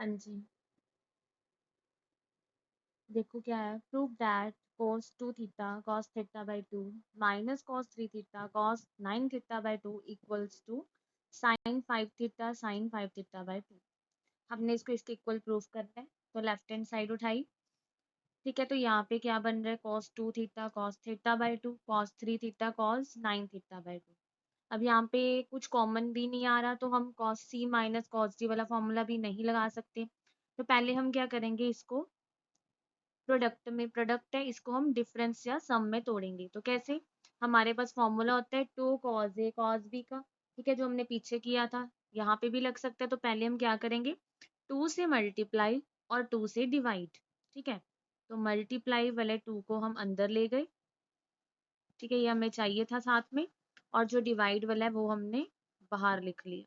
जी, देखो क्या है, prove that cos 2 theta cos theta by 2 minus cos 3 theta cos 9 theta by 2 equals to sin 5 theta sin 5 theta by 2। हमने इसको इसके equal proof करना है, तो लेफ्ट हैंड साइड उठाई। ठीक है, तो यहाँ पे क्या बन रहा है, cos 2 theta cos theta by 2 cos 3 theta cos 9 theta by 2। अब यहाँ पे कुछ कॉमन भी नहीं आ रहा, तो हम cos c minus cos d वाला फॉर्मूला भी नहीं लगा सकते। तो पहले हम क्या करेंगे, इसको प्रोडक्ट में, प्रोडक्ट है इसको हम डिफरेंस या सम में तोड़ेंगे। तो कैसे, हमारे पास फॉर्मूला होता है 2 cos a cos b का। ठीक है, जो हमने पीछे किया था, यहाँ पे भी लग सकता है। तो पहले हम क्या करेंगे, 2 से मल्टीप्लाई और 2 से डिवाइड। ठीक है, तो मल्टीप्लाई वाले 2 को हम अंदर ले गए। ठीक है, ये हमें चाहिए था साथ में, और जो डिवाइड वाला है वो हमने बाहर लिख लिया।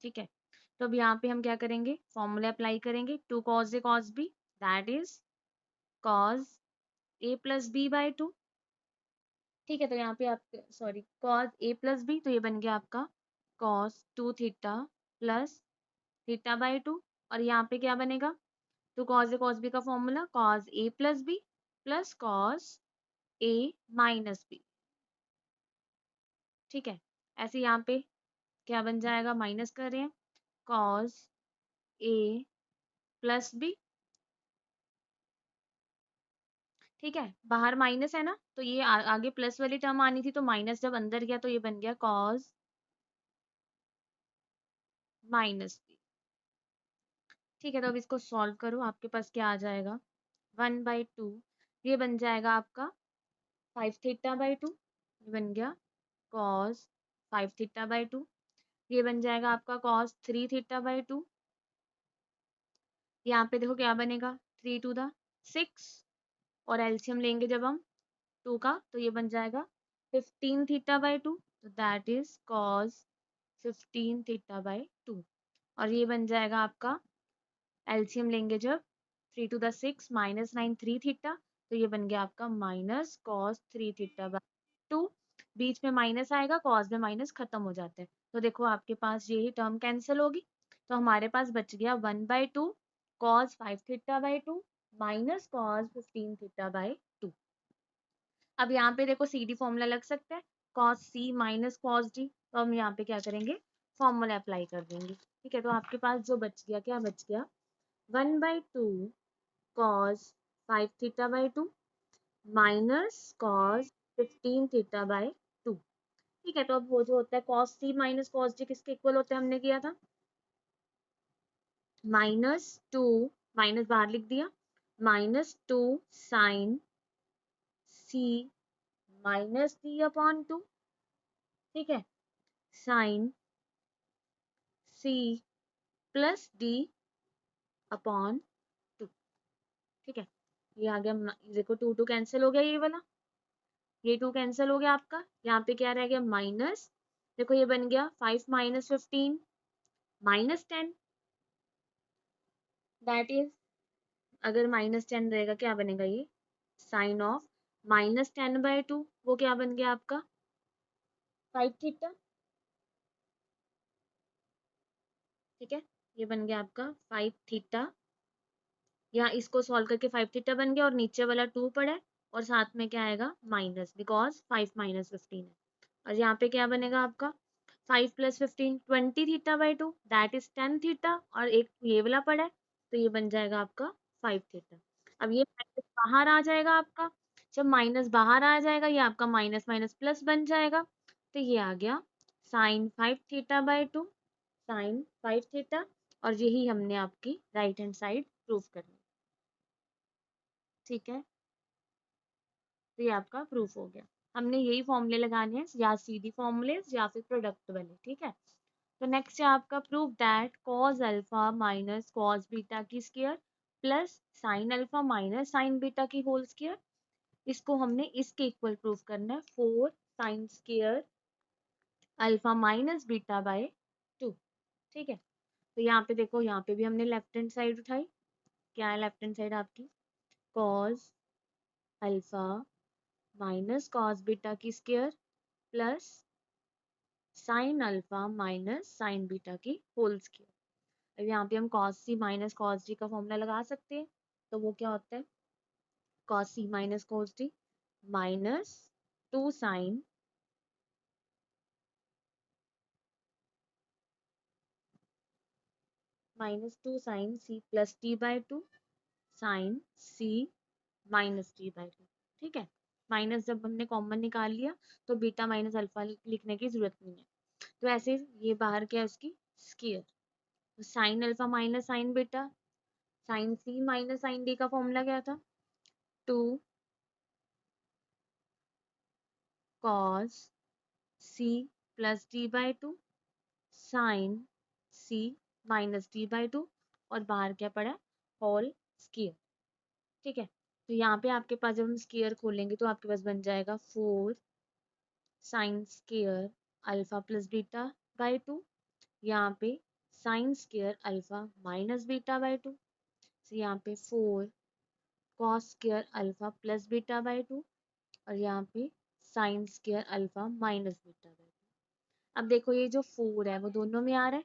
ठीक है, तो अब यहाँ पे हम क्या करेंगे, फॉर्मूला अप्लाई करेंगे, 2 cos a cos b, that is cos a plus B by 2। ठीक है, तो यहाँ पे आप, sorry, cos a plus B, तो ये बन गया आपका cos 2 theta plus theta by 2। और यहाँ पे क्या बनेगा, तो cos a cos b का formula cos a plus B plus cos a minus B. ठीक है, ऐसे यहाँ पे क्या बन जाएगा, माइनस कर रहे हैं, cos a प्लस बी। ठीक है, बाहर माइनस है ना, तो ये आगे प्लस वाली टर्म आनी थी, तो माइनस जब अंदर गया तो ये बन गया cos माइनस बी। ठीक है, तो अब इसको सॉल्व करो, आपके पास क्या आ जाएगा, 1/2, ये बन जाएगा आपका 5 थीटा बाई 2, ये बन गया cos 5 थीटा बाई 2। ये बन जाएगा आपका cos 3 थीटा बाई 2। यहाँ पे देखो क्या बनेगा, 3 टू द 6, और एलसीएम लेंगे जब हम 2 का, तो ये बन जाएगा 15 थीटा बाई 2, तो that is cos 15 theta by 2। और ये बन जाएगा आपका, एलसीएम लेंगे जब 3 टू द 6 माइनस 9 3 थीटा, तो ये बन गया आपका माइनस cos 3 थीटा बाई 2। बीच में माइनस आएगा, cos में माइनस खत्म हो जाता है, तो देखो आपके पास यही टर्म कैंसिल होगी। तो हमारे पास बच गया 1/2 cos 5 theta by 2 minus cos 15 theta by 2। अब यहाँ पे देखो सी डी फॉर्मूला लग सकता है, cos c minus cos d, तो हम यहाँ पे क्या करेंगे, फॉर्मूला अप्लाई कर देंगे। ठीक है, तो आपके पास जो बच गया, क्या बच गया, 1/2 cos 5 theta by 2 minus cos 15 theta by 2। ठीक है, तो अब वो जो होता है cos c minus cos d किसके इक्वल होता है, हमने किया था -2, माइनस बाहर लिख दिया, -2 sin c minus d upon 2। ठीक है, sin c plus d upon 2। ठीक है, ये आ गया, देखो 2 2 कैंसिल हो गया, ये वाला, ये 2 कैंसिल हो गया आपका। यहाँ पे क्या रह गया, माइनस, देखो ये बन गया 5 माइनस 15 माइनस 10, दैट इज, अगर -10 रहेगा क्या बनेगा, ये साइन ऑफ -10/2, वो क्या बन गया आपका 5 थीटा। ठीक है, ये बन गया आपका 5 थीटा, यहाँ इसको सॉल्व करके 5 थीटा बन गया, और नीचे वाला 2 पड़ा है, और साथ में क्या आएगा, माइनस, बिकॉज 5 माइनस 15 है। और यहाँ पे क्या बनेगा आपका, 5 plus 15 20 theta by 2, that is 10 theta, और एक ये वाला पड़ा है, तो ये बन जाएगा आपका 5 थीटा। अब ये माइनस बाहर आ जाएगा आपका, जब माइनस बाहर आ जाएगा, ये आपका माइनस माइनस प्लस बन जाएगा, तो ये आ गया sine 5 theta by 2, sine 5 theta. और यही हमने आपकी राइट हैंड साइड प्रूव करनी। ठीक है, तो ये आपका प्रूफ हो गया। हमने यही फॉर्मूले लगाने हैं, या सीधी फॉर्मूले या फिर प्रोडक्ट वाले। ठीक है, तो नेक्स्ट है आपका proof that cos alpha minus cos beta की square plus sine alpha minus sine beta की होल स्क्वायर। इसको हमने इसके इक्वल प्रूफ करना है, 4 sine square alpha minus beta by 2। ठीक है, तो यहाँ पे देखो, यहाँ पे भी हमने लेफ्ट हैंड साइड उठाई। क्या है लेफ्ट हैंड साइड आपकी, cos alpha minus cos beta की square plus sine alpha minus sine beta की होल स्क्वायर। अब यहाँ पे हम cos c minus cos d का फॉर्मूला लगा सकते हैं। तो वो क्या होता है, cos c minus cos d minus 2 sine c plus t by 2 sine c minus T by 2। ठीक है, माइनस जब हमने कॉमन निकाल लिया तो बीटा माइनस अल्फा लिखने की जरूरत नहीं है। तो ऐसे ये बाहर क्या है उसकी स्क्वायर, तो sine alpha minus sine beta, sine C minus sine D का फॉर्मूला क्या था, 2 cos C plus D by 2 sine C minus D by 2 और बाहर क्या पड़ा, होल स्क्वायर। ठीक है, तो यहाँ पे आपके पास जब हम स्क्वायर खोलेंगे तो आपके पास बन जाएगा 4 sine square alpha plus beta by 2, यहाँ पे sign square alpha minus beta by 2, तो यहाँ पे 4 cos square alpha plus beta by 2 और यहाँ पे sign square alpha minus beta by 2। अब देखो ये जो 4 है वो दोनों में आ रहा है,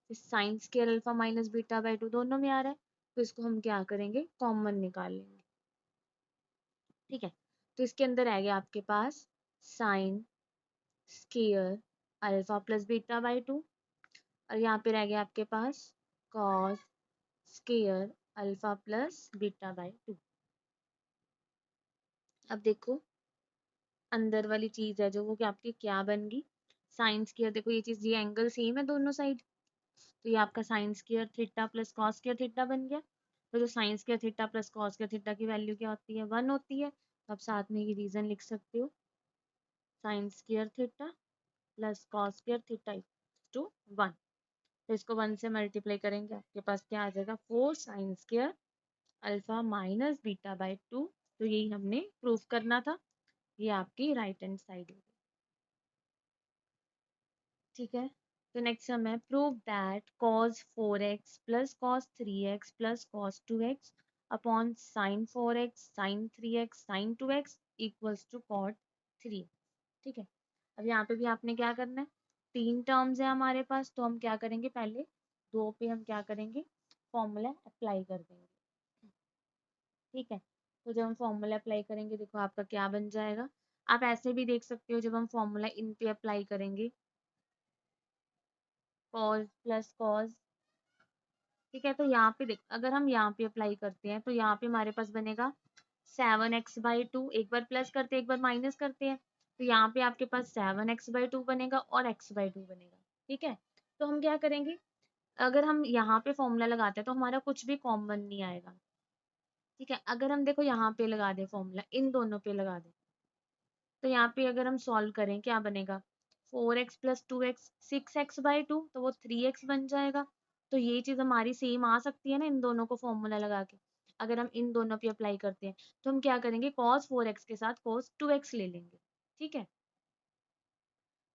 sign square alpha minus beta by 2 दोनों में आ रहा है, तो इसको हम क्या करेंगे, कॉमन निकाल लेंगे। ठीक है, तो इसके अंदर आ गया आपके पास sine square alpha plus beta by 2 और यहाँ पे रह गया आपके पास cos square alpha plus beta by 2। अब देखो अंदर वाली चीज है जो वो क्या आपकी क्या बन गई, साइन स्क्वायर, देखो ये चीज ये एंगल सेम है दोनों साइड, तो ये आपका sine square theta plus cos square theta बन गया। तो जो sine square theta plus cos square theta की वैल्यू क्या होती है, 1 होती है। तो आप साथ में ये रीजन लिख सकते हो, sine square theta plus cos square theta two 1। तो इसको 1 से मल्टीप्लाई करेंगे आपके पास क्या आ जाएगा, 4 sine square alpha minus beta by 2। तो यही हमने प्रूफ करना था, ये आपकी राइट हैंड साइड होगी। ठीक है, तो नेक्स्ट सम है, prove that cos 4x plus cos 3x plus cos 2x upon sin 4x sin 3x sin 2x equals to cot 3। ठीक है, अब यहाँ पे भी आपने क्या करना है, 3 टर्म्स है हमारे पास, तो हम क्या करेंगे, पहले 2 पे हम क्या करेंगे, फॉर्मूला अप्लाई कर देंगे। ठीक है, तो जब हम फॉर्मूला अप्लाई करेंगे देखो आपका क्या बन जाएगा, आप ऐसे भी देख सकते हो जब हम फॉर्मूला इन पे अप्लाई करेंगे, cos प्लस cos। ठीक है, तो यहाँ पे देख अगर हम यहाँ पे अप्लाई करते हैं तो यहाँ पे हमारे पास बनेगा 7x/2, एक बार प्लस करते हैं एक बार माइनस करते हैं, तो यहाँ पे आपके पास 7x/2 बनेगा और x/2 बनेगा। ठीक है, तो हम क्या करेंगे, अगर हम यहाँ पे फॉर्मूला लगाते हैं तो हमारा कुछ भी कॉमन नहीं आएगा। ठीक है, अगर हम देखो यहाँ पे लगा दे फॉर्मूला, इन दोनों पे लगा दे, तो यहाँ पे अगर हम सॉल्व करें क्या बनेगा, 4x प्लस 2x 6x/2, तो वो 3x बन जाएगा। तो ये चीज हमारी सेम आ सकती है ना इन दोनों को फॉर्मूला लगा के। अगर हम इन दोनों पे अप्लाई करते हैं तो हम क्या करेंगे, cos 4x के साथ cos 2x ले लेंगे। ठीक है,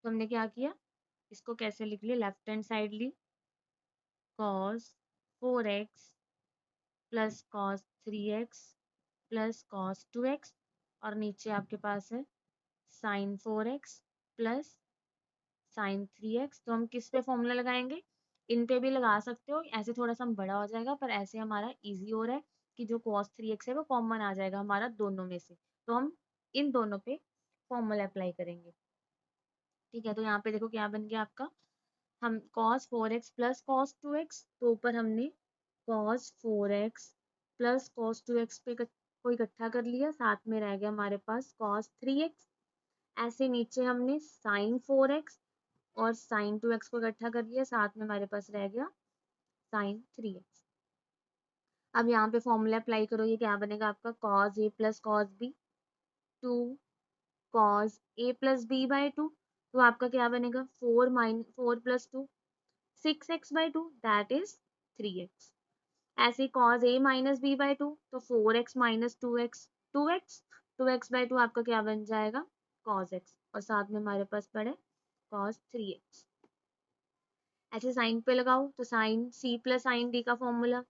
तो हमने क्या किया, इसको कैसे लिख लिया, लेफ्ट हैंड साइड ली, cos 4x plus cos 3x plus cos 2x और नीचे आपके पास है sin 4x plus sign 3x। तो हम किस पे फॉर्मूला लगाएंगे, इन पे भी लगा सकते हो, ऐसे थोड़ा सा बड़ा हो जाएगा पर ऐसे हमारा इजी हो रहा है कि जो cos 3x है वो कॉमन आ जाएगा हमारा दोनों में से, तो हम इन दोनों पे फॉर्मूला अप्लाई करेंगे। ठीक है, तो यहाँ पे देखो क्या बन गया आपका, हम cos 4x plus cos 2x, तो ऊपर हमने cos 4x plus cos 2x पे को इकट्ठा कर लिया, साथ में रह गया हमारे पास cos 3x। ऐसे नीचे हमने sin 4x और साइन 2x को इकट्ठा कर लिया, साथ में हमारे पास रह गया साइन 3x। अब यहाँ पे फॉर्मूला अप्लाई करो, ये क्या बनेगा आपका, cos a plus cos b 2 cos a plus b by 2, तो आपका क्या बनेगा, 4 plus 2 6x/2 that is 3x। ऐसे cos a minus b by 2, तो 4x माइनस 2x आपका क्या बन जाएगा, cos x, और साथ में हमारे पास पड़े cos 3x। ऐसे साइन पे लगाओ, तो sine C plus sine D का formula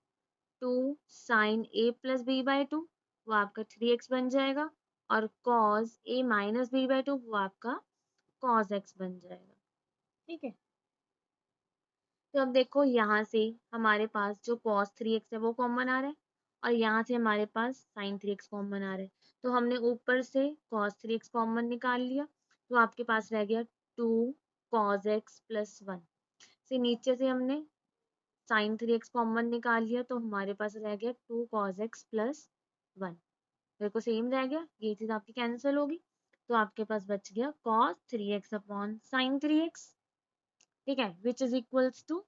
2 sine A plus B by 2, वो आपका 3x बन जाएगा, और cos A minus B by 2 वो आपका कॉस x बन जाएगा। ठीक है, तो अब देखो यहाँ से हमारे पास जो cos 3x है वो कॉमन आ रहा है और यहाँ से हमारे पास sin 3x कॉमन आ रहा है। तो हमने ऊपर से cos 3x कॉमन निकाल लिया, तो आपके पास रह गया 2 cos x प्लस 1। से नीचे से हमने sin 3x कॉमन निकाल लिया, तो हमारे पास रह गया 2 cos x प्लस 1। देखो सेम रह गया, ये चीज आपकी कैंसिल होगी, तो आपके पास बच गया cos 3x upon sin 3x। ठीक है, which is equals to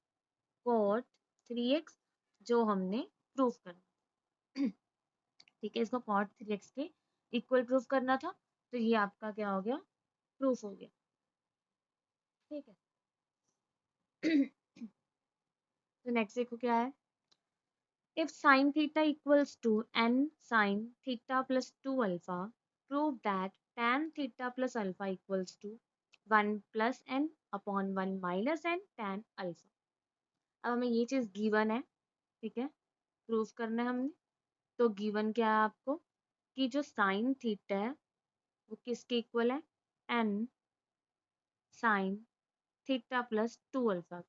cot 3x, जो हमने प्रूफ करना। ठीक है, इसको cot 3x के इक्वल प्रूफ करना था, तो ये आपका क्या हो गया, प्रूफ हो गया। ठीक है। तो नेक्स्ट देखो क्या है, if sin theta equals to n sin theta plus 2 alpha, prove that tan theta plus alpha equals to 1 plus n upon 1 minus n tan alpha। अब हमें ये चीज गिवन है, ठीक है, प्रूफ करना है हमने। तो गिवन क्या है आपको, कि जो साइन थीटा है वो किसके इक्वल है, N sine theta plus 2 alpha.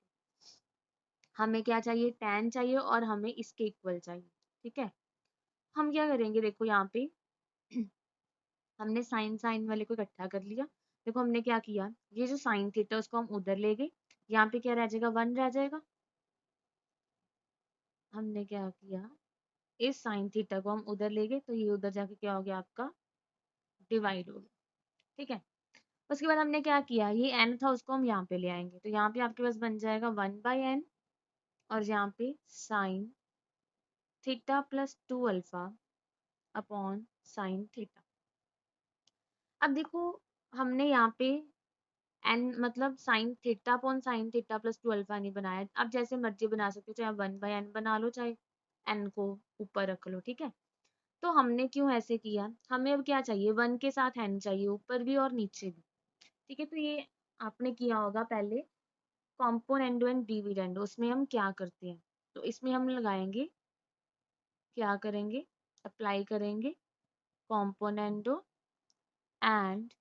हमें क्या चाहिए, टैन चाहिए और हमें इसके इक्वल चाहिए। ठीक है, हम क्या करेंगे, देखो यहाँ पे हमने साइन साइन वाले को इकट्ठा कर लिया। देखो हमने क्या किया, ये जो साइन थीटा उसको हम उधर ले गए, यहाँ पे क्या रह जाएगा, 1 रह जाएगा। हमने क्या किया, इस साइन थीटा को हम उधर ले गए, तो ये उधर जाके क्या हो गया, आपका डिवाइड हो गया। ठीक है, उसके बाद हमने क्या किया, ये n था उसको हम यहाँ पे ले आएंगे, तो यहाँ पे आपके पास बन जाएगा 1/n और यहाँ पे sign theta plus 2 alpha upon sine theta. अब देखो हमने यहाँ पे n मतलब sign theta upon sine theta plus 2 alpha नहीं बनाया, आप जैसे मर्जी बना सकते हो, चाहे 1/n बना लो, चाहे n को ऊपर रख लो। ठीक है, तो हमने क्यों ऐसे किया, हमें अब क्या चाहिए, 1 के साथ n चाहिए, ऊपर भी और नीचे भी। ठीक है, तो ये आपने किया होगा पहले कॉम्पोनेंडो एंड डिविडेंडो, उसमें हम क्या करते हैं, तो इसमें हम लगाएंगे, क्या करेंगे, अप्लाई करेंगे कॉम्पोनेंडो एंड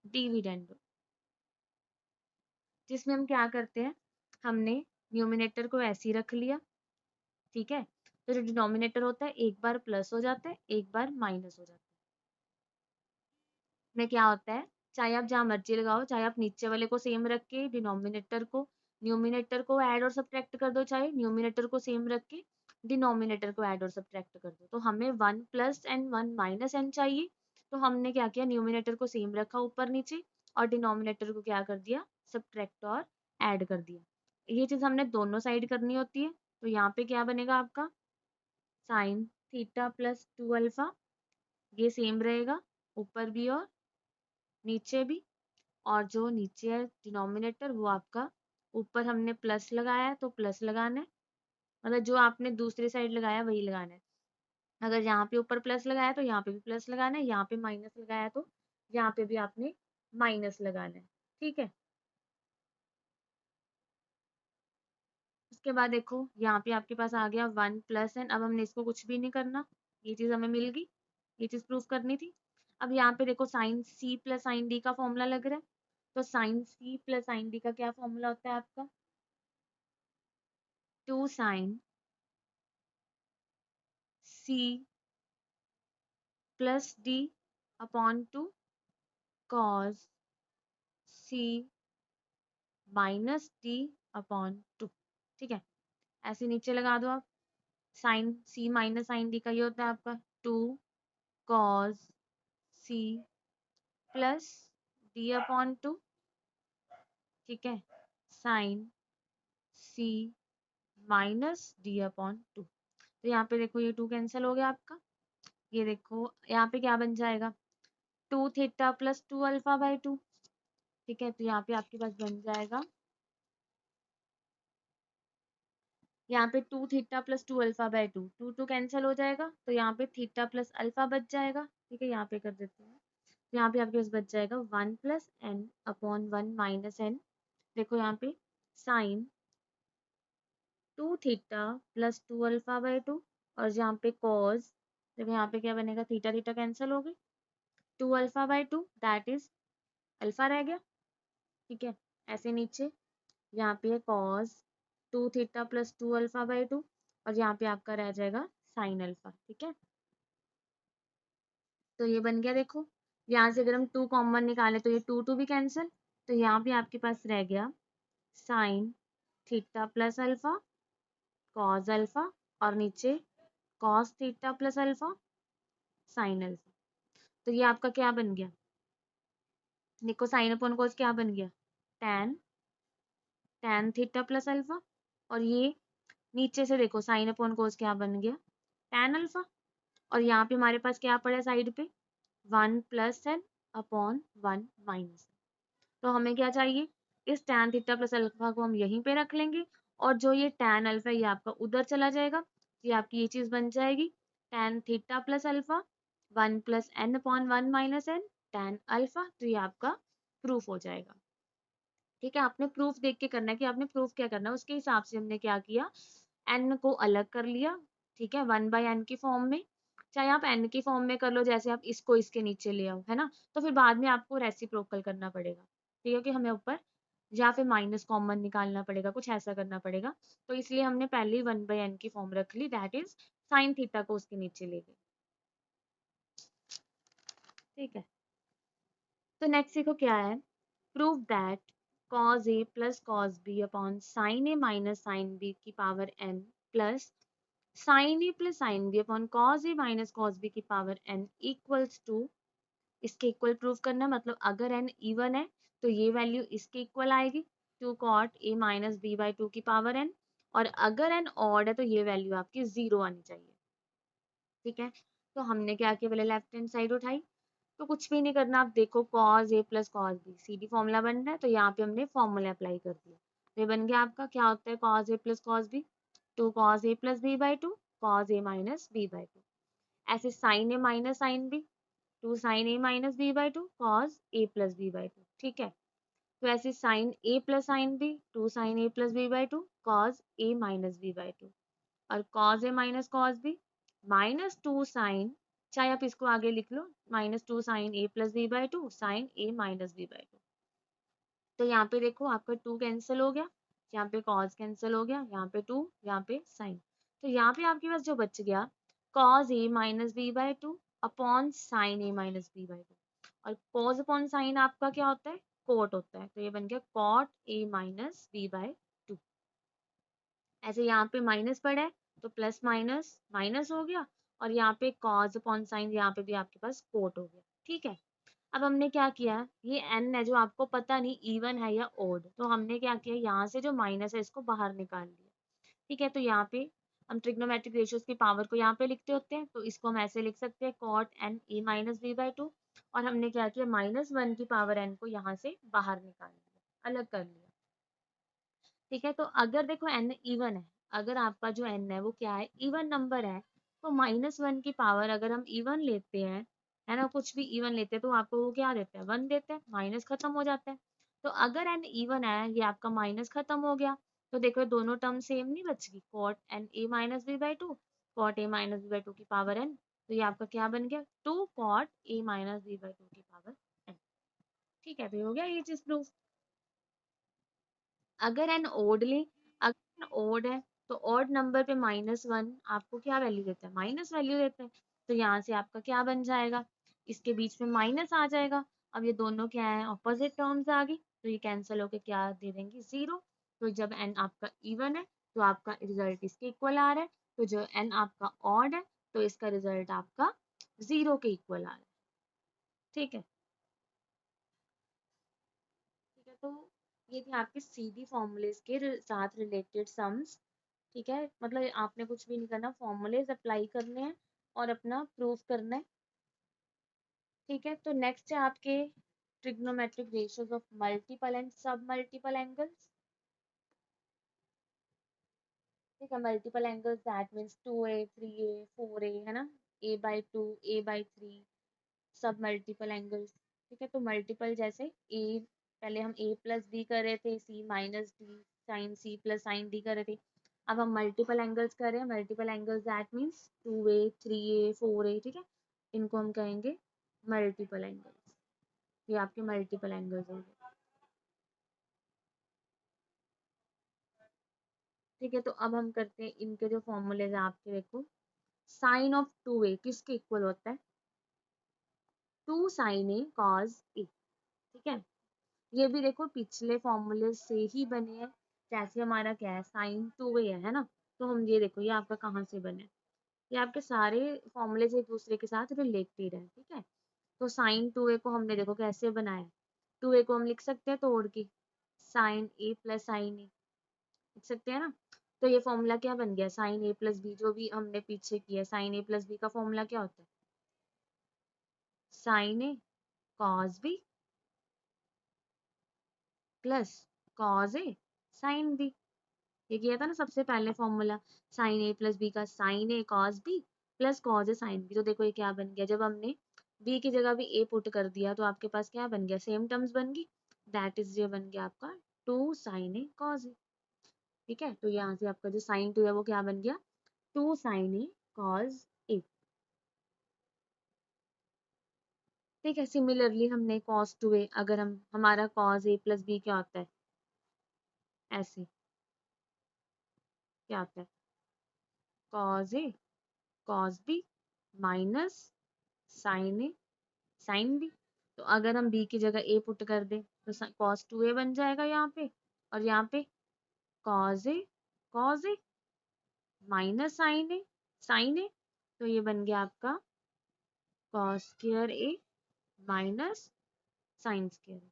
डिविडेंडो, जिसमें हम क्या करते हैं, हमने न्यूमिनेटर को ऐसे ही रख लिया। ठीक है, तो जो डिनोमिनेटर होता है एक बार प्लस हो जाता है, एक बार माइनस हो जाता है। में क्या होता है, चाहे आप जहां मर्जी लगाओ, चाहे आप नीचे वाले को सेम रख के डिनोमिनेटर को न्यूमिनेटर को ऐड और सब्ट्रैक्ट कर दो, चाहे न्यूमिनेटर को सेम रख के डिनोमिनेटर को ऐड और सब्ट्रैक्ट कर दो, तो हमें 1 प्लस एन 1 माइनस एन चाहिए। तो हमने क्या किया, न्यूमिनेटर को सेम रखा ऊपर नीचे और डिनोमिनेटर को क्या कर दिया, सब्ट्रैक्ट और ऐड कर दिया। ये चीज हमने दोनों साइड करनी होती है, तो यहाँ पे क्या बनेगा आपका, साइन थीटा प्लस 2 अल्फा, ये सेम रहेगा ऊपर भी और नीचे भी, और जो नीचे है डिनोमिनेटर वो आपका, ऊपर हमने प्लस लगाया है तो प्लस लगाना है, मतलब जो आपने दूसरी साइड लगाया वही लगाना है। अगर यहाँ पे ऊपर प्लस लगाया तो यहाँ पे भी प्लस लगाना है, यहाँ पे माइनस लगाया तो यहाँ पे भी आपने माइनस लगाना है। ठीक है, उसके बाद देखो यहाँ पे आपके पास आ गया 1 प्लस एन, अब हमने इसको कुछ भी नहीं करना, ये चीज हमें मिल गई, ये चीज प्रूफ करनी थी। अब यहाँ पे देखो sine C plus sine D का फॉर्मूला लग रहा है, तो sine C plus sine D का क्या फॉर्मूला होता है आपका, 2 sine C plus D upon 2 cos C minus D upon 2। ठीक है, ऐसे नीचे लगा दो आप, sine C minus sine D का ये होता है आपका 2 cos C plus D upon 2। ठीक है, sine C minus D upon 2, तो यहाँ पे देखो ये 2 कैंसिल हो गया आपका, ये देखो यहाँ पे क्या बन जाएगा, 2 थीटा प्लस 2 अल्फा बाई 2। ठीक है, तो यहाँ पे आपके पास बन जाएगा, यहाँ पे 2 theta plus 2 alpha by 2, 2 2 cancel हो जाएगा, तो यहाँ पे थीटा प्लस अल्फा बच जाएगा। ठीक है, यहाँ पे कर देते हैं, तो यहाँ पे आपके पास बच जाएगा 1 plus N upon 1 minus N. देखो यहाँ पे sine 2 theta plus 2 alpha by 2, और यहाँ पे कॉस, देखो यहाँ पे क्या बनेगा, थीटा थीटा कैंसिल हो गई, 2 alpha by 2 that is alpha रह गया। ठीक है, ऐसे नीचे यहाँ पे है cos 2 theta plus 2 alpha by 2 और यहाँ पे आपका रह जाएगा साइन अल्फा। ठीक है, तो ये बन गया। देखो यहाँ से अगर हम 2 कॉमन निकाले तो ये 2 2 भी कैंसिल, तो यहाँ पे आपके पास रह गया sine theta plus alpha cos alpha और नीचे cos theta plus alpha sine alpha. तो ये आपका क्या बन गया, देखो साइन अपॉन कॉस क्या बन गया, tan tan theta plus alpha और ये नीचे से देखो साइन अपॉन कॉस क्या बन गया, tan अल्फा। और यहाँ पे हमारे पास क्या पड़ा है साइड पे, 1 प्लस एन अपॉन 1 माइनस। तो हमें क्या चाहिए, इस tan थीटा प्लस अल्फा को हम यहीं पे रख लेंगे और जो ये tan अल्फा ये आपका उधर चला जाएगा, ये आपकी ये चीज बन जाएगी tan theta plus alpha 1 plus N upon 1 minus N tan alpha. तो ये आपका प्रूफ हो जाएगा। ठीक है, आपने प्रूफ देख के करना है कि आपने प्रूफ क्या करना है, उसके हिसाब से हमने क्या किया, एन को अलग कर लिया। ठीक है, 1/n की फॉर्म में, चाहे आप एन की फॉर्म में कर लो, जैसे आप इसको इसके नीचे ले आओ, है ना, तो फिर बाद में आपको रेसिप्रोकल करना पड़ेगा। ठीक है, कि हमें ऊपर या फिर माइनस कॉमन निकालना पड़ेगा, कुछ ऐसा करना पड़ेगा। तो इसलिए हमने पहले ही 1/n की फॉर्म रख ली, दैट इज साइन थीटा को उसके नीचे ले गए। ठीक है, तो नेक्स्ट देखो क्या है, prove that cos a plus cos b upon sin a minus sin b की power n plus sin a plus sin b upon cos a minus cos b की पावर n equals to, इसके equal prove करना, मतलब अगर n even है तो ये value इसके इक्वल आएगी 2 cot a minus b by 2 की पावर n, और अगर n ऑड है तो ये वैल्यू आपकी 0 आनी चाहिए। ठीक है, तो हमने क्या किया, पहले लेफ्ट हैंड साइड उठाई, तो कुछ भी नहीं करना, आप देखो cos a plus cos b Sidhi formula बन रहा है, तो यहाँ पे हमने फॉर्मूला अप्लाई कर दिया। तो ये बन गया आपका, क्या होता है cos a plus cos b, 2 cos a plus b by 2 cos a minus b by 2। ऐसे sin a minus sin b, 2 sin a minus b by 2 cos a plus b by 2। ठीक है, तो ऐसे sin a plus sin b, 2 sin a plus b by 2 cos a minus b by 2, और cos a minus cos b minus 2 sign, चाहे आप इसको आगे लिख लो, minus 2 sine a plus b by 2 sine a minus b by 2। तो यहाँ पे देखो आपका 2 कैंसिल हो गया, यहाँ पे cos कैंसिल हो गया, यहाँ पे 2, यहाँ पे साइन। तो यहाँ पे आपके पास जो बच गया cos a minus b by 2 upon sine a minus b by 2, और cos अपॉन साइन आपका क्या होता है, कोट होता है, तो ये बन गया cot a minus b by 2। ऐसे यहाँ पे माइनस पड़ा है तो प्लस माइनस माइनस हो गया, और यहाँ पे कॉज अपॉन साइन यहाँ पे भी आपके पास कोट हो गया। ठीक है, अब हमने क्या किया, ये n है जो आपको पता नहीं इवन है या ओड, तो हमने क्या किया, यहाँ से जो माइनस है इसको बाहर निकाल लिया। ठीक है, तो यहाँ पे हम ट्रिग्नोमेट्रिक रेशियोज की पावर को यहाँ पे लिखते होते हैं, तो इसको हम ऐसे लिख सकते हैं cot N A minus B by 2, और हमने क्या किया, -1 की पावर n को यहाँ से बाहर निकाल लिया, अलग कर लिया। ठीक है, तो अगर देखो n इवन है, अगर आपका जो n है वो क्या है, इवन नंबर है, तो -1 की पावर अगर हम इवन लेते हैं, है ना, कुछ भी इवन लेते हैं तो आपको वो क्या देता है, 1 देता है, माइनस खत्म हो जाता है। तो अगर n इवन है, ये आपका माइनस खत्म हो गया, तो देखो दोनों टर्म सेम नहीं बच गई, cot N A minus B by 2 cot A minus B by 2 की पावर n, तो ये आपका क्या बन गया, 2 cot A minus B by 2 की पावर n। ठीक है, तो ये हो गया ये चीज प्रूफ। अगर एन ओड ले, अगर ओड है तो ओड नंबर पे -1 आपको क्या वैल्यू देता है, माइनस वैल्यू देता है, तो यहाँ से आपका क्या बन जाएगा, इसके बीच में माइनस आ जाएगा। अब ये दोनों क्या है, ऑपोजिट टर्म्स आ गई, तो ये कैंसिल होके क्या दे देंगे, 0। तो जब एन आपका इवन है तो आपका रिजल्ट इसके इक्वल आ रहा है, तो जो एन आपका ऑड है तो इसका रिजल्ट आपका 0 के इक्वल आ रहा है। ठीक है, ठीक है, तो ये थे आपके सीधी फॉर्मूलेस के साथ रिलेटेड सम्स। ठीक है, मतलब आपने कुछ भी नहीं करना, फॉर्मूलेज अप्लाई करने हैं और अपना प्रूफ करना है। ठीक है, तो नेक्स्ट है आपके trigonometric ratios of multiple and सब मल्टीपल एंगल्स। ठीक है, multiple angles that means 2a 3a 4a, है ना, a बाई 2 a बाई 3, सब मल्टीपल एंगल्स। ठीक है, तो मल्टीपल जैसे a, पहले हम a प्लस बी कर रहे थे, c minus D sine c plus sine D कर रहे थे, अब हम मल्टीपल एंगल्स कर रहे हैं, multiple angles that means 2a 3a 4a। ठीक है, इनको हम कहेंगे मल्टीपल एंगल्स, ये आपके मल्टीपल एंगल्स होंगे। ठीक है, तो अब हम करते हैं इनके जो फॉर्मूलेज आपके, देखो साइन ऑफ 2a किसके इक्वल होता है, 2 साइन ए कॉस ए। ठीक है, ये भी देखो पिछले फॉर्मूले से ही बने हैं। जैसे हमारा क्या है, साइन 2a है ना, तो हम ये देखो ये आपका कहाँ से बने, ये आपके सारे फॉर्मूलेज एक दूसरे के साथ रिलेटेड है। ठीक है, तो साइन 2a को हमने देखो कैसे बनाया, 2a को हम लिख सकते हैं तोड़ के, साइन ए प्लस साइन ए लिख सकते हैं ना। तो ये फॉर्मूला क्या बन गया, साइन ए प्लस बी, जो भी हमने पीछे किया, साइन ए प्लस बी का फॉर्मूला क्या होता है, sign A cos B plus cos A sine B. ये किया था ना सबसे पहले formula, sign A plus B का, sign A cos B plus cos A sine B. तो देखो ये क्या बन गया, जब हमने बी की जगह भी ए पुट कर दिया तो आपके पास क्या बन गया, सेम टर्म्स बन गई, दैट इज ये बन गया आपका 2 साइन ए कॉस ए। ठीक है, तो यहाँ से आपका जो साइन 2 है वो क्या बन गया, 2 साइन ए कॉस ए। ठीक है, सिमिलरली हमने कॉस 2a, अगर हम हमारा कॉस ए प्लस बी क्या होता है, ऐसे क्या होता है, cos A cos B minus sign A sine B. तो अगर हम बी की जगह ए पुट कर दें तो कॉस 2a बन जाएगा यहाँ पे, और यहाँ पे कॉस ए माइनस साइन ए। तो ये बन गया आपका cos square a minus sine square.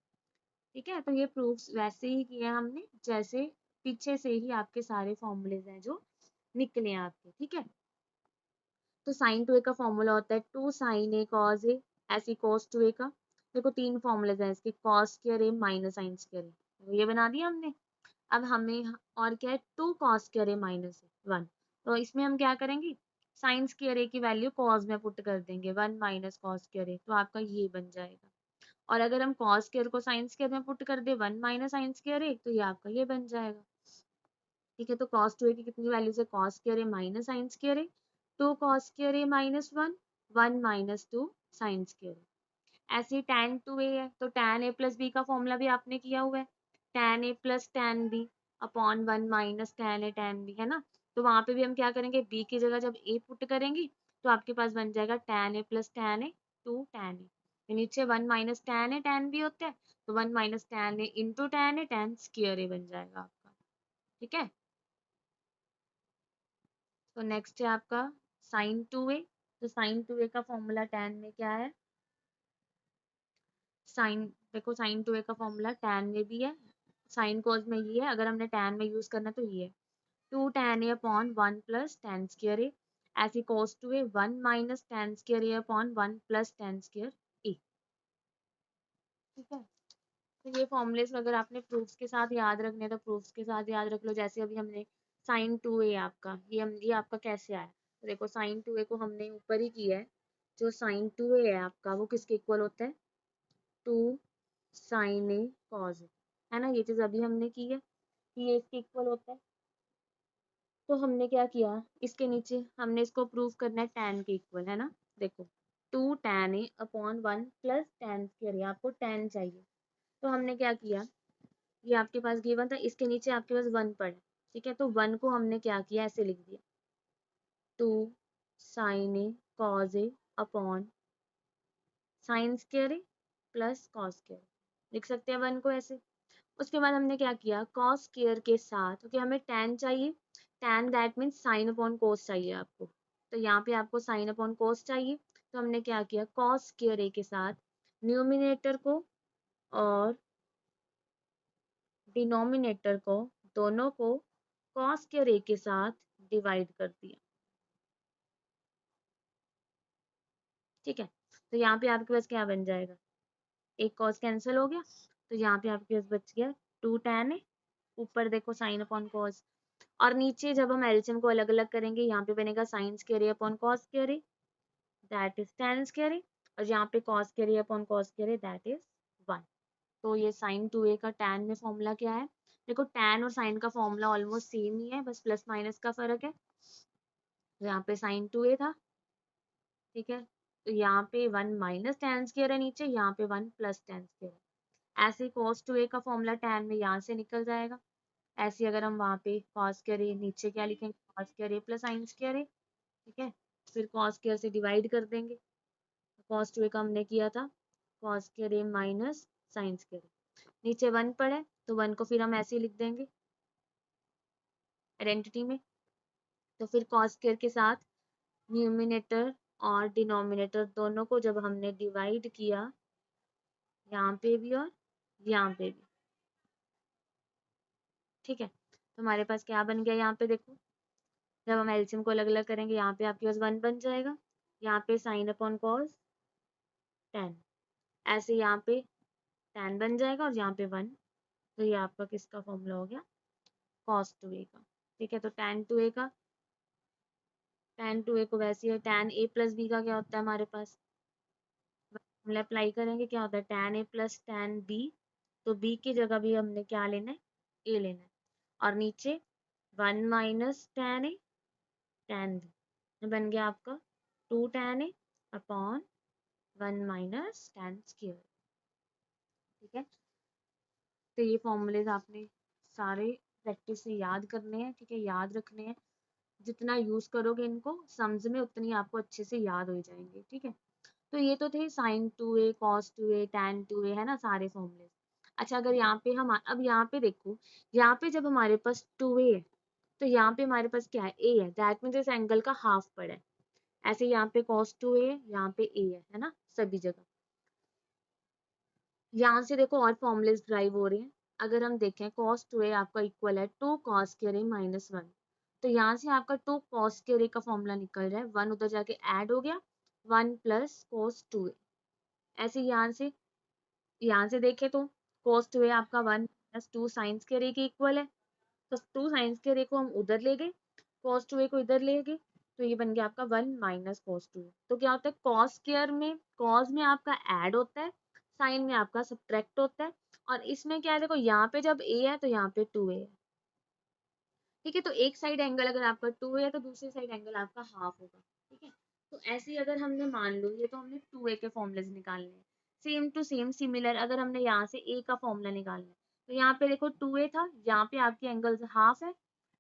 ठीक है, तो ये प्रूफ्स वैसे ही किए हैं हमने जैसे पीछे से ही आपके सारे फॉर्मूलेज हैं जो निकले हैं आपके। ठीक है, तो साइन 2a का फॉर्मूला होता है 2 साइन ए कॉस ए, ऐसी कॉस 2a का, देखो तीन फॉर्मूलेज हैं इसके, cos square a minus sine square ए, तो ये बना दिया हमने। अब हमें और क्या है, 2 कॉस स्क्वायर ए माइनस 1, तो इसमें हम क्या करेंगे, साइन स्क्वायर ए की वैल्यू कॉस में पुट कर देंगे, 1 माइनस कॉस स्क्वायर ए, तो आपका ये बन जाएगा। और अगर हम कॉस स्क्वायर को साइन स्क्वायर में पुट कर दे, 1 माइनस साइन स्क्वायर ए, तो ये आपका ये बन जाएगा। ठीक है, तो कॉस 2a की कितनी वैल्यू से, cos square a minus sine square A, 2 cos square a minus 1, 1 minus 2 sine square ए। ऐसे ही tan 2a है, तो tan a प्लस बी का फॉर्मूला भी आपने किया हुआ है, tan a plus tan b upon 1 minus tan a tan b, है ना। तो वहां पे भी हम क्या करेंगे, b की जगह जब a पुट करेंगे तो आपके पास बन जाएगा tan a plus tan a two tan a, नीचे 1 minus tan a tan b होता है, तो 1 minus tan a into tan a tan square a बन जाएगा आपका। ठीक है, तो नेक्स्ट है आपका साइन 2a, तो साइन 2a का फॉर्मूला tan में क्या है, साइन, देखो साइन 2a का फॉर्मूला tan में भी है, साइन कोस में ये है, अगर हमने tan में यूज करना तो ये है 2 tan a upon 1 plus tan square a, ऐसी cos 2a 1 minus tan square a upon 1 plus tan square a। ठीक है, तो ये फॉर्मूलेस अगर आपने प्रूफ्स के साथ याद रखने हैं तो प्रूफ्स के साथ याद रख लो। जैसे अभी हमने साइन 2a आपका, ये आपका कैसे आया, तो देखो साइन 2a को हमने ऊपर ही किया है, जो साइन 2a है आपका वो किसके इक्वल होता है, 2 साइन ए कॉस है ना, ये चीज अभी हमने की है कि ये इसके इक्वल होता है। तो हमने क्या किया, इसके नीचे हमने इसको प्रूव करना है tan के इक्वल, है ना। देखो 2 tan ए अपॉन 1 प्लस tan स्क्वायर, आपको tan चाहिए, तो हमने क्या किया, ये आपके पास गिवन था, इसके नीचे आपके पास 1 पड़ा, ठीक है, तो 1 को हमने क्या किया, ऐसे लिख दिया 2 sine A cos A upon sine square A plus cos square, लिख सकते हैं 1 को ऐसे। उसके बाद हमने क्या किया, कॉस स्क्वायर के साथ, क्योंकि हमें tan चाहिए, tan that means sine upon कोस चाहिए आपको, तो यहाँ पे आपको साइन अपॉन कोस चाहिए, तो हमने क्या किया, कॉस स्क्वायर ए के साथ न्यूमिनेटर को और डिनोमिनेटर को, दोनों को कॉस स्क्वायर ए के साथ डिवाइड कर दिया। ठीक है, तो यहाँ पे आपके पास क्या बन जाएगा, एक कॉस कैंसिल हो गया, तो यहाँ पे आपके पास बच गया 2 tan है, ऊपर देखो साइन अपॉन कॉस, और नीचे जब हम एलसीएम को अलग अलग करेंगे, यहाँ पे बनेगा sine square A upon cos square A, that is tan square A, और यहाँ पे cos square A upon cos square A, that is 1। तो ये साइन 2a का tan में फॉर्मूला क्या है, देखो tan और साइन का फॉर्मूला ऑलमोस्ट सेम ही है, बस प्लस माइनस का फर्क है। तो यहाँ पे साइन 2a था, ठीक है, तो यहाँ पे 1 माइनस tan स्क्वायर है नीचे, यहाँ पे 1 प्लस tan स्क्वायर है। ऐसे ही cos 2a का फॉर्मूला tan में यहाँ से निकल जाएगा, ऐसे अगर हम वहाँ पे कॉस स्क्वायर ए, नीचे क्या लिखेंगे, कॉस स्क्वायर ए प्लस साइन स्क्वायर ए, ठीक है। फिर कॉस स्क्वायर से डिवाइड कर देंगे, कॉस टू ए का हमने किया था cos square a minus sine square ए, नीचे 1 पड़े तो 1 को फिर हम ऐसे ही लिख देंगे आइडेंटिटी में। तो फिर कॉस स्क्वायर के साथ न्यूमिनेटर और डिनोमिनेटर दोनों को जब हमने डिवाइड किया, यहाँ पे भी और यहाँ पे भी, ठीक है, तो हमारे पास क्या बन गया यहाँ पे देखो, जब हम एलसीएम को अलग अलग करेंगे यहाँ पे आपके पास 1 बन जाएगा, यहाँ पे साइन अपॉन कॉस 10, ऐसे यहाँ पे 10 बन जाएगा और यहाँ पे 1, तो ये आपका किसका फॉर्मूला हो गया, कॉस टू ए का, ठीक है। तो tan टू ए को वैसे ही tan a प्लस बी का क्या होता है हमारे पास, हम अप्लाई करेंगे, क्या होता है tan a plus tan b, तो b की जगह भी हमने क्या लेना है, a लेना है, और नीचे 1 minus tan a tan b बन गया आपका 2 tan a upon 1 minus tan square, ठीक है। तो ये फॉर्मूलेज आपने सारे प्रैक्टिस से याद करने हैं, ठीक है, याद रखने हैं, जितना यूज करोगे इनको सम्स में उतनी आपको अच्छे से याद हो जाएंगे, ठीक है। तो ये तो थे sine two A, cos two A, tan two A, है ना सारे फॉर्मूले। अच्छा अगर यहाँ पे हम अब यहाँ पे देखो, यहाँ पे जब हमारे पास टू ए है तो यहाँ पे हमारे पास क्या है, ए है, दैट मीन्स इस एंगल का हाफ पड़ा है। ऐसे यहाँ पे कॉस टू ए, यहाँ पे ए है ना सभी जगह। यहाँ से देखो और फॉर्मुलेस ड्राइव हो रहे हैं, अगर हम देखें कॉस टू ए आपका इक्वल है to cos square a minus 1, तो यहाँ से आपका टू कॉस स्क्वायर ए का फॉर्मूला निकल जाए, 1 उधर जाके ऐड हो गया, 1 प्लस कॉस टू ए। ऐसे यहाँ से देखें तो cos टू ए आपका 1 प्लस 2 साइन स्क्वायर ए के इक्वल है, तो 2 साइन स्क्वायर ए को हम उधर ले गए, cos टू ए को इधर ले गए, तो ये बन गया आपका 1 माइनस cos टू ए। तो क्या होता है cos स्क्वायर में, cos में आपका ऐड होता है, साइन में आपका सब्ट्रैक्ट होता है, और इसमें क्या है देखो यहाँ पे जब a है तो यहाँ पे 2a है, ठीक है। तो एक साइड एंगल अगर आपका 2a है तो दूसरी साइड एंगल आपका हाफ होगा, ठीक है। तो ऐसे ही अगर हमने मान लो, ये तो हमने 2a के फॉर्मूले निकालने हैं, सेम टू सेम सिमिलर अगर हमने यहाँ से a का फॉर्मूला निकालना है, तो यहाँ पे देखो 2a था, यहाँ पे आपकी एंगल हाफ है,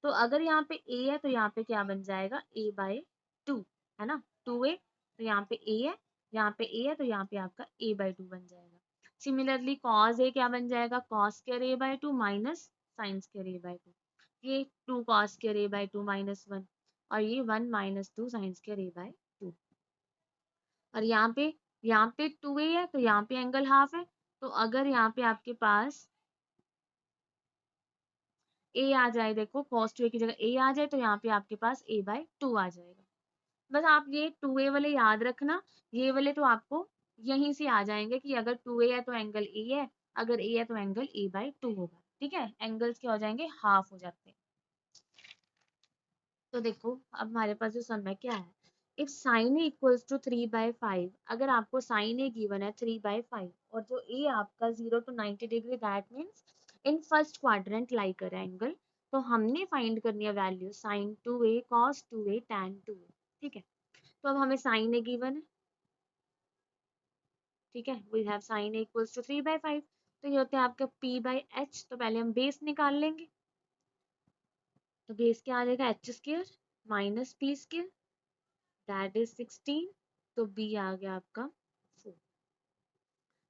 तो अगर यहाँ पे a है तो यहाँ पे क्या बन जाएगा, a बाय 2, है ना, 2a, तो यहाँ पे a है, यहाँ पे a है, तो यहाँ पे आपका a बाय 2 बन जाएगा। सिमिलरली cos a क्या बन जाएगा, cos square a by 2 minus sine square a by 2, ये 2 cos square a by 2 minus 1, और ये 1 minus 2 sine square a by 2, और यहाँ पे 2a है तो यहाँ पे एंगल हाफ है, तो अगर यहाँ पे आपके पास a आ जाए, देखो cos 2a की जगह a आ जाए, तो यहाँ पे आपके पास a बाय 2 आ जाएगा। बस आप ये 2a वाले याद रखना, ये वाले तो आपको यहीं से आ जाएंगे कि अगर 2a है तो एंगल a है, अगर a है तो एंगल a बाय 2 होगा, ठीक है, एंगल्स क्या हो जाएंगे, हाफ हो जाते हैं। तो देखो अब हमारे पास जो सम है क्या है, if sine a equals to 3/5, अगर आपको साइन ए गिवन है 3/5 और जो ए आपका 0 to 90 डिग्री, that means in first quadrant lie कर एंगल, तो हमने फाइंड करनी है value sine two A, cos two A, tan two A, ठीक है। तो अब हमें साइन ए गिवन है, ठीक है, we have sine a equals to 3/5, तो ये होते हैं आपका p बाई एच, तो पहले हम बेस निकाल लेंगे, तो बेस क्या आ जाएगा, H square minus P square, that is 16, तो b आ गया आपका 4।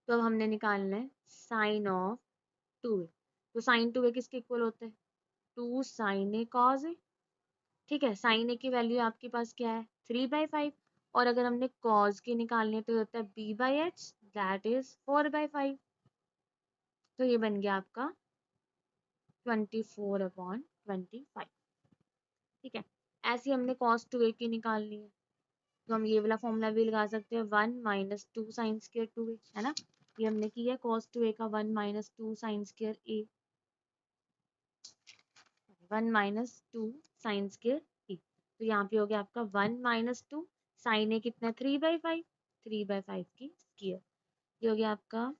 तो अब हमने निकालना है साइन ऑफ टू ए, तो साइन टू ए किसके इक्वल होता है, 2 साइन ए कॉस ए, ठीक है। साइन ए की वैल्यू आपके पास क्या है, 3/5, और अगर हमने कॉस की निकालनी है तो होता है b by H, that is 4/5, तो ये बन गया आपका 24/25, ठीक है। ऐसे हमने cos टू ए की निकालनी है, तो हम ये वाला फॉर्मूला भी लगा सकते हैं, 1 minus 2 sine square to A, है ना, ये हमने किया है cos टू ए का 1 माइनस 2 साइन स्क्वायर ए, 1 माइनस 2 साइन स्क्वायर ए, तो यहाँ पे हो गया आपका 1 माइनस 2 साइन ए कितना है 3/5, 3/5 की स्क्वायर, ये हो गया आपका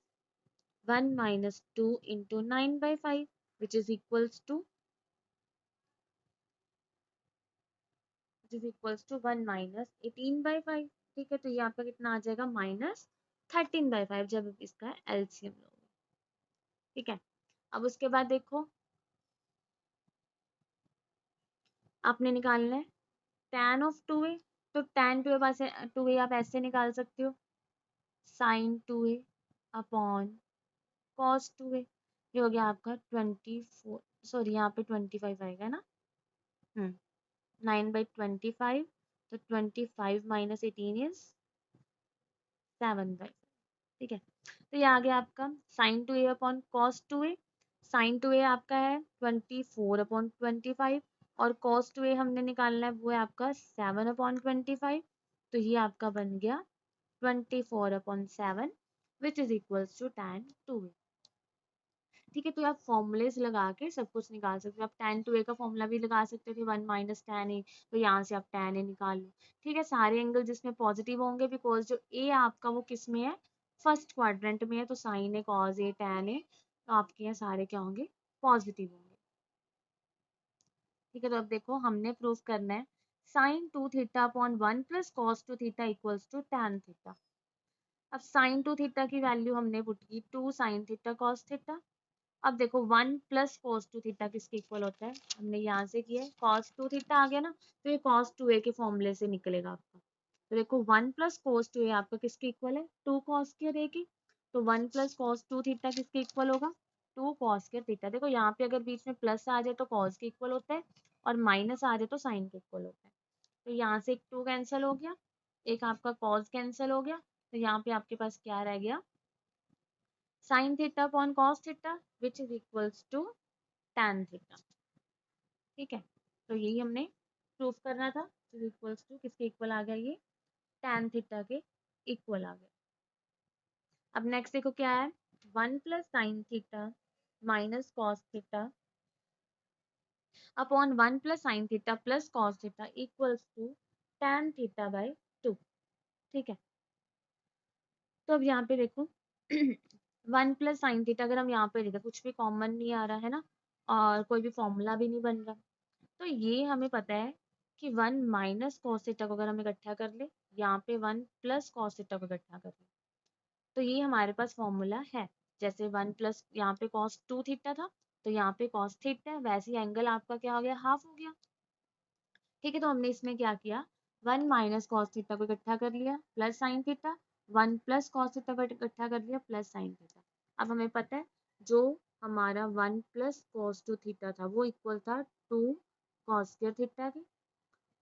1 minus 2 into 9/5 which is equals to 1 minus 18/5, ठीक है। तो ये आपका कितना आ जाएगा, माइनस 13/5 जब इसका एलसीएम लोगे, ठीक है। अब उसके बाद देखो आपने निकालना है tan ऑफ 2a, तो tan 2a आप ऐसे निकाल सकते हो sin 2a upon cos 2a। ये हो गया आपका 24, सॉरी यहाँ पे 25 आएगा ना। 9/25, तो 25 माइनस 18 इज 7/, ठीक है। तो ये आ गया आपका sin 2a upon cos 2a। sin 2a आपका है 24/25 और cos 2a हमने निकालना है, वो है आपका 7/25। तो ये आपका बन गया 24/7 which is equals to tan 2a। ठीक है, तो आप फॉर्मूलेस लगा के सब कुछ निकाल सकते हो। आप tan 2a का फॉर्मूला भी लगा सकते थे 1 माइनस tan a, तो यहाँ से आप tan a निकाल लो। ठीक है, सारे एंगल जिसमें पॉजिटिव होंगे, बिकॉज जो a आपका वो किस में है, फर्स्ट क्वाड्रेंट में है, तो sine a cos a tan a, तो आपके यहाँ सारे क्या होंगे, पॉजिटिव होंगे। ठीक है, तो अब देखो हमने प्रूव करना है sine 2 theta upon 1 plus cos 2 theta equals to tan theta. अब साइन 2 थीटा की वैल्यू हमने पुट की 2 साइन थीटा कॉस थीटा। अब देखो 1 प्लस कॉस 2 थीटा किसके इक्वल होता है, हमने यहाँ से किया है कॉस 2 थीटा आ गया ना, तो ये कॉस 2a के फॉर्मूले से निकलेगा आपका। तो देखो 1 प्लस कॉस 2a आपका किसके इक्वल है, 2 कॉस स्क्वायर a की। तो 1 प्लस कॉस 2 थीटा किसके इक्वल होगा, 2 कॉस स्क्वायर थीटा। देखो यहाँ पे अगर बीच में प्लस आ जाए तो कॉस के इक्वल होता है, और माइनस आ जाए तो साइन के इक्वल होता है। तो यहाँ से एक 2 कैंसिल हो गया, एक आपका कॉस कैंसिल हो गया, तो यहाँ पे आपके पास क्या रह गया, sine theta upon cos theta which is equals to tan theta. ठीक है, तो यही हमने प्रूफ करना था, तो इक्वल्स टू किसके इक्वल आ गया, ये tan थीटा के इक्वल आ गया। अब नेक्स्ट देखो क्या है, 1 plus sine theta minus cos theta upon 1 plus sine theta plus cos theta equals to tan theta by 2। ठीक है, तो अब यहाँ पे देखो 1 प्लस साइन थीटा, अगर हम यहाँ पे देखें कुछ भी कॉमन नहीं आ रहा है ना, और कोई भी फॉर्मूला भी नहीं बन रहा, तो ये हमें पता है कि 1 माइनस कॉस थीटा को अगर हम इकट्ठा कर ले, यहाँ पे 1 प्लस कॉस थीटा को इकट्ठा कर ले, तो ये हमारे पास फॉर्मूला है। जैसे 1 प्लस यहाँ पे कॉस 2 थीटा था, तो यहाँ पे कॉस थीटा है, वैसे ही एंगल आपका क्या हो गया, हाफ हो गया। ठीक है, तो हमने इसमें क्या किया, 1 माइनस कॉस थीटा को इकट्ठा कर लिया plus sine theta, 1 plus cos theta को इकट्ठा कर लिया प्लस साइन थीटा। अब हमें पता है जो हमारा 1 प्लस कॉस 2 थीटा था वो इक्वल था 2 कॉस स्क्वायर थीटा के,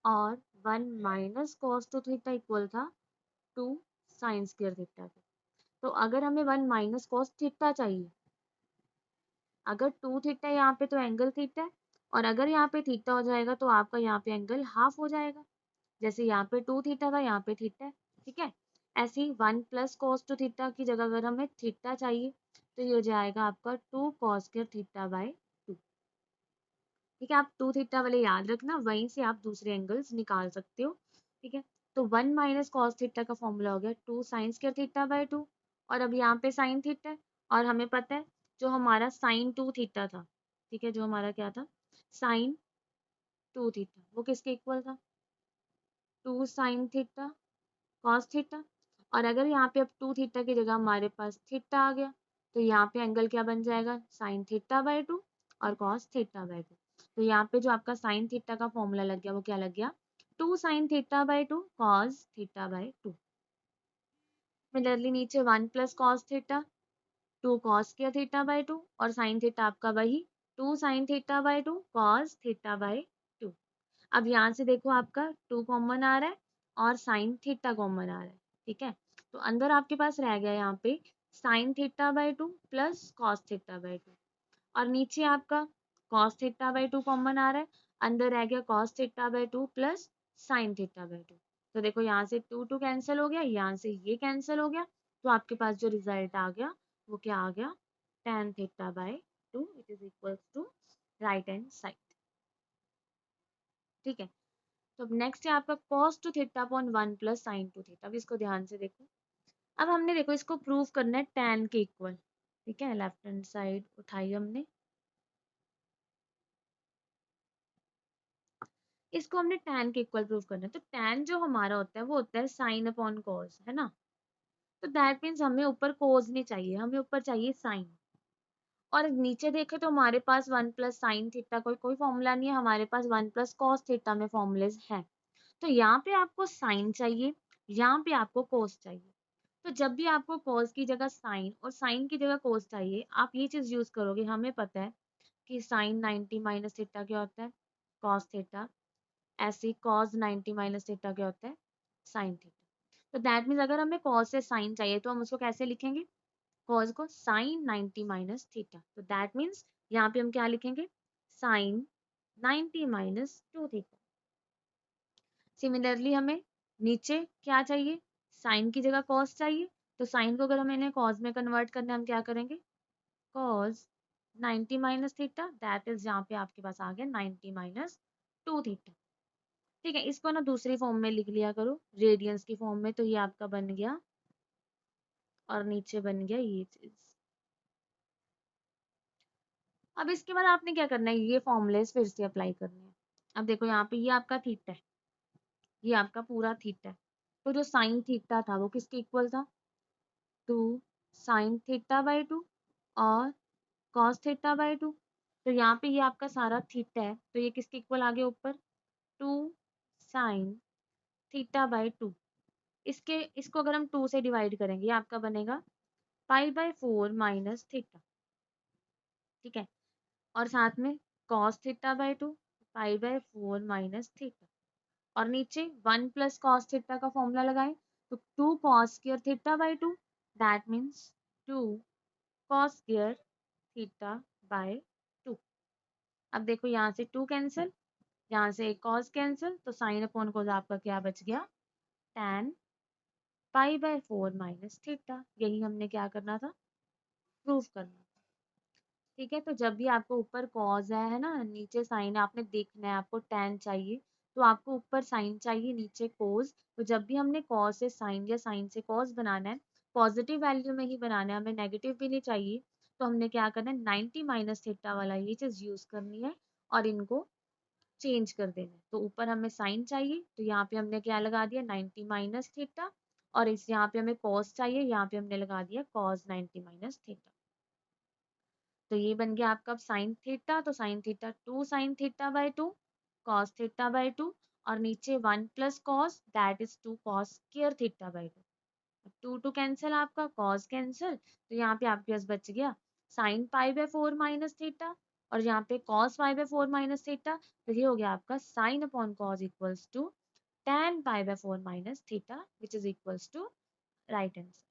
और 1 माइनस कॉस 2 थीटा इक्वल था 2 साइन स्क्वायर थीटा के। तो अगर हमें 1 माइनस कॉस थीटा चाहिए, अगर 2 थीटा यहाँ पे तो एंगल थीटा है, और अगर यहाँ पे थीटा हो जाएगा तो आपका यहाँ पे एंगल हाफ हो जाएगा। जैसे यहाँ पे 2 थीटा था, यहाँ पे थीटा है। ठीक है, ऐसे ही 1 प्लस कॉस 2 थीटा की जगह अगर हमें थीटा चाहिए, तो ये हो जाएगा आपका 2 कॉस स्क्वायर थीटा बाई 2। ठीक है, आप 2 थीटा वाले याद रखना, वहीं से आप दूसरे एंगल्स निकाल सकते हो। ठीक है, तो 1 माइनस कॉस थीटा का फॉर्मूला हो गया 2 साइन स्क्वायर थीटा बाई 2, और अब यहाँ पे साइन थीटा है, और हमें पता है जो हमारा साइन 2 थीटा था, ठीक है, जो हमारा क्या था, साइन 2 थीटा, वो किसके इक्वल था, 2 साइन थीटा कॉस थीटा। और अगर यहाँ पे अब 2 थीटा की जगह हमारे पास थीटा आ गया, तो यहाँ पे एंगल क्या बन जाएगा, साइन थीटा बाई 2 और कॉस थीटा बाई 2। तो यहाँ पे जो आपका साइन थीटा का फॉर्मूला लग गया वो क्या लग गया, 2 sine theta by 2 cos theta by 2। Similarly नीचे 1 plus cos theta 2 cos square theta by 2, और साइन थीटा आपका वही 2 sine theta by 2 cos theta by 2। अब यहाँ से देखो आपका 2 कॉमन आ रहा है और साइन थीटा कॉमन आ रहा है। ठीक है, तो अंदर आपके पास रह गया यहाँ पे sign theta by 2 plus cos theta by 2, और नीचे आपका कॉस थीटा बाई 2 कॉमन आ रहा है, अंदर रह गया cos theta by 2 plus sine theta by 2। तो देखो यहाँ से 2 2 कैंसिल हो गया, यहाँ से ये कैंसिल हो गया, तो आपके पास जो रिजल्ट आ गया वो क्या आ गया, tan theta by 2 it is equal to right hand side. ठीक है, तो अब नेक्स्ट है आपका cos 2 theta upon 1 plus sine 2 theta. अब इसको ध्यान से देखो, अब हमने देखो इसको प्रूव करना है tan के इक्वल। ठीक है, लेफ्ट हैंड साइड उठाई हमने, इसको हमने tan के इक्वल प्रूव करना है। तो tan जो हमारा होता है वो होता है साइन अपॉन cos, है ना। तो दैट मीन्स हमें ऊपर cos नहीं चाहिए, हमें ऊपर चाहिए साइन। और नीचे देखे तो हमारे पास 1 प्लस साइन थीटा कोई कोई फॉर्मूला नहीं है, हमारे पास 1 प्लस कॉस थीटा में फॉर्मूलेज है। तो यहाँ पे आपको साइन चाहिए, यहाँ पे आपको कोस चाहिए। तो जब भी आपको कॉस की जगह साइन और साइन की जगह कोस चाहिए, आप ये चीज यूज करोगे। हमें पता है कि साइन 90 माइनस थीटा क्या होता है, कॉस थीटा। ऐसे ही कॉस 90 माइनस थीटा क्या होता है, साइन थीटा। तो दैट मीन्स अगर हमें कॉस से साइन चाहिए तो हम उसको कैसे लिखेंगे, कॉस को साइन 90 माइनस थीटा। तो दैट मीन्स यहाँ पे हम क्या लिखेंगे, साइन 90 माइनस 2 थीटा। सिमिलरली हमें नीचे क्या चाहिए, साइन की जगह कॉस चाहिए। तो साइन को अगर हमें इन्हें कॉस में कन्वर्ट करना है, हम क्या करेंगे, cos 90 minus theta, that is यहाँ पे आपके पास आ गया 90 माइनस 2 थीटा। ठीक है, इसको ना दूसरी फॉर्म में लिख लिया करो, रेडियंस की फॉर्म में। तो ये आपका बन गया और नीचे बन गया ये चीज। अब इसके बाद आपने क्या करना है, ये फॉर्मूलेस फिर से अप्लाई करने हैं। अब देखो यहाँ पे ये आपका थीटा है, ये आपका पूरा थीटा है। तो जो साइन थीटा था वो किसके इक्वल था, 2 साइन थीटा बाई 2 और कॉस थीटा बाई 2। तो यहाँ पे ये आपका सारा थीटा है, तो ये किसके इक्वल आ गया ऊपर, 2 साइन थीटा बाई 2। इसके इसको अगर हम 2 से डिवाइड करेंगे, ये आपका बनेगा पाई बाई 4 माइनस थीटा। ठीक है, और साथ में cos theta by 2 pi by 4 minus theta. और नीचे 1 प्लस कॉस थीटा का फॉर्मूला लगाएं, तो 2 cos square theta by 2, that means 2 cos square theta by 2। अब देखो यहाँ से 2 कैंसिल, यहाँ से एक कॉस कैंसिल, तो साइन अपॉन कोस आपका क्या बच गया, tan pi by 4 minus theta. यही हमने क्या करना था, प्रूफ करना था। ठीक है, तो जब भी आपको ऊपर कॉस है ना, नीचे साइन है, आपने देखना है आपको tan चाहिए, तो आपको ऊपर साइन चाहिए, नीचे कोस। तो जब भी हमने कॉस से साइन या साइन से कॉस बनाना है, पॉजिटिव वैल्यू में ही बनाना है, हमें नेगेटिव भी नहीं चाहिए। तो हमने क्या करना है, 90 माइनस थीटा वाला ये चीज यूज करनी है और इनको चेंज कर देना है। तो ऊपर हमें साइन चाहिए, तो यहाँ पे हमने क्या लगा दिया, 90 माइनस थीटा। और इस यहाँ पे हमें कॉस चाहिए, यहाँ पे हमने लगा दिया कॉस 90 माइनस थीटा। तो ये बन गया आपका साइन थीटा। तो sine theta 2 sine theta by 2 cos theta by 2, और नीचे 1 plus cos, that is 2 cos square theta by 2। 2 two cancel, आपका कॉस कैंसिल, तो यहाँ पे आपके पास बच गया sine pi by 4 minus theta, और यहाँ पे cos pi by 4 minus theta. तो ये हो गया आपका sine upon cos equals to tan pi by 4 minus theta, which is equals to right answer.